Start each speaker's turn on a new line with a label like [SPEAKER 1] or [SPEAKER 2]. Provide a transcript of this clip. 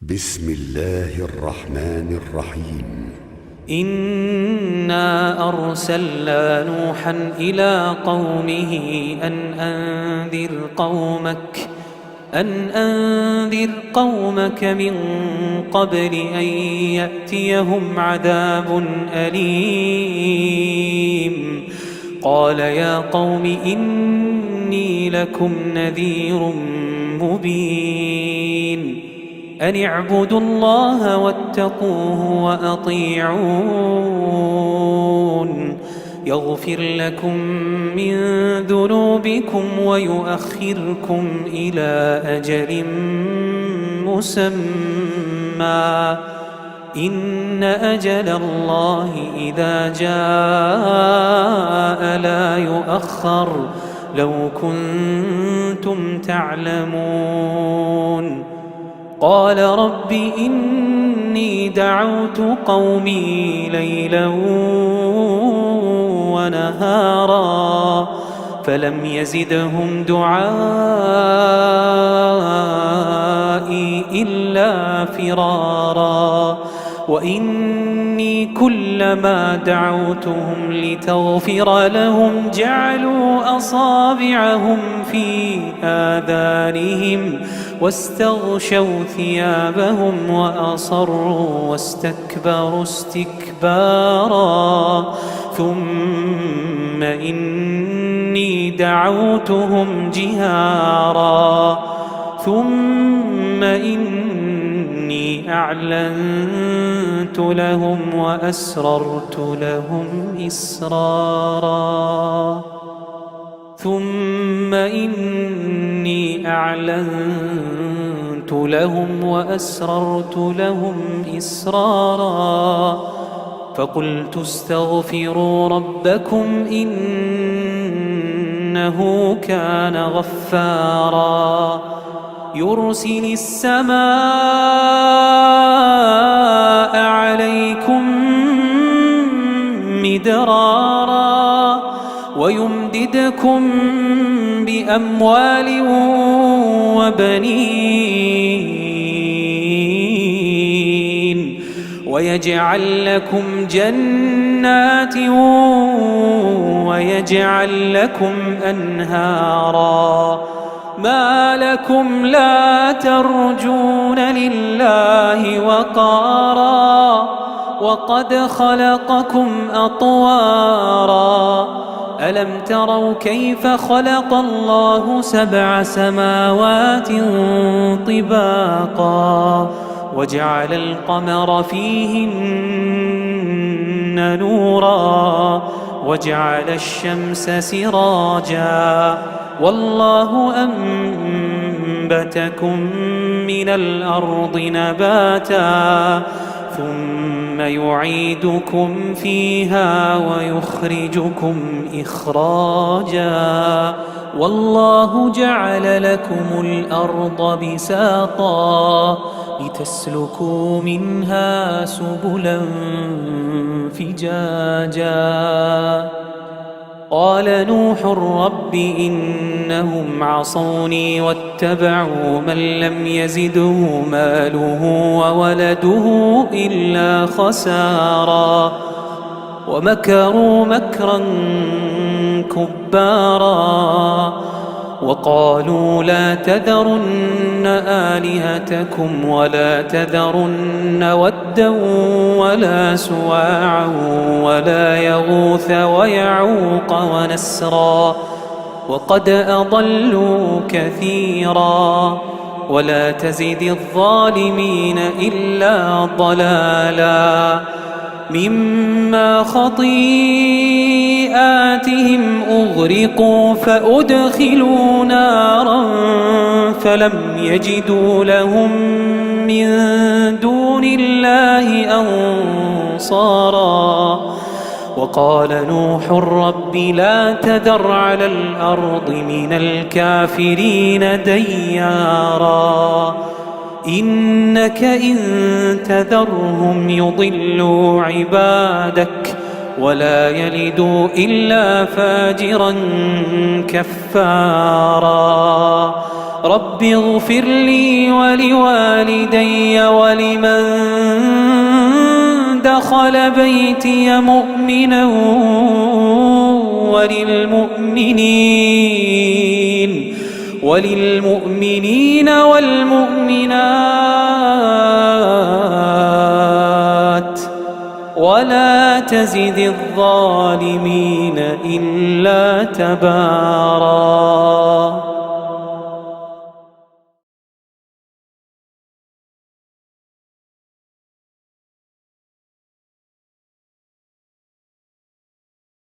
[SPEAKER 1] بسم الله الرحمن الرحيم.
[SPEAKER 2] إنا أرسلنا نوحا إلى قومه أن أنذر قومك من قبل أن يأتيهم عذاب أليم. قال يا قوم إني لكم نذير مبين أن اعبدوا الله واتقوه وأطيعون يغفر لكم من ذنوبكم ويؤخركم إلى أجل مسمى إن أجل الله إذا جاء لا يؤخر لو كنتم تعلمون. قال رب إني دعوت قومي ليلا ونهارا فلم يزدهم دعائي إلا فرارا وإني كلما دعوتهم لتغفر لهم جعلوا أصابعهم في آذانهم واستغشوا ثيابهم وأصروا واستكبروا استكبارا ثم إني دعوتهم جهارا ثم إني أعلنت لهم وأسررت لهم إسرارا ثم إني أعلنت لهم وأسررت لهم إسرارا فقلت استغفروا ربكم إنه كان غفارا يرسل السماء عليكم مدرارا ويمددكم بأموال وبنين ويجعل لكم جنات ويجعل لكم أنهارا ما لكم لا ترجون لله وقارا وقد خلقكم أطوارا ألم تروا كيف خلق الله 7 سماوات طباقا وجعل القمر فيهن نورا وجعل الشمس سراجا والله أنبتكم من الأرض نباتا ثم يعيدكم فيها ويخرجكم إخراجا والله جعل لكم الأرض بساطا لتسلكوا منها سبلا فجاجا. قال نوح رب إنهم عصوني واتبعوا من لم يزده ماله وولده إلا خسارا ومكروا مكرا كبارا وقالوا لا تذرن آلهتكم ولا تذرن ودا ولا سواعا ولا يغوث ويعوق ونسرا وقد أضلوا كثيرا ولا تزد الظالمين إلا ضلالا مما خطيئاتهم أغرقوا فأدخلوا نارا فلم يجدوا لهم من دون الله أنصارا وقال نوح رب لا تذر على الأرض من الكافرين ديارا إنك إن تذرهم يضلوا عبادك ولا يلدوا إلا فاجرا كفارا رب اغفر لي ولوالدي ولمن دخل بيتي مؤمنا وللمؤمنين والمؤمنات ولا تزد الظالمين إلا تباراً.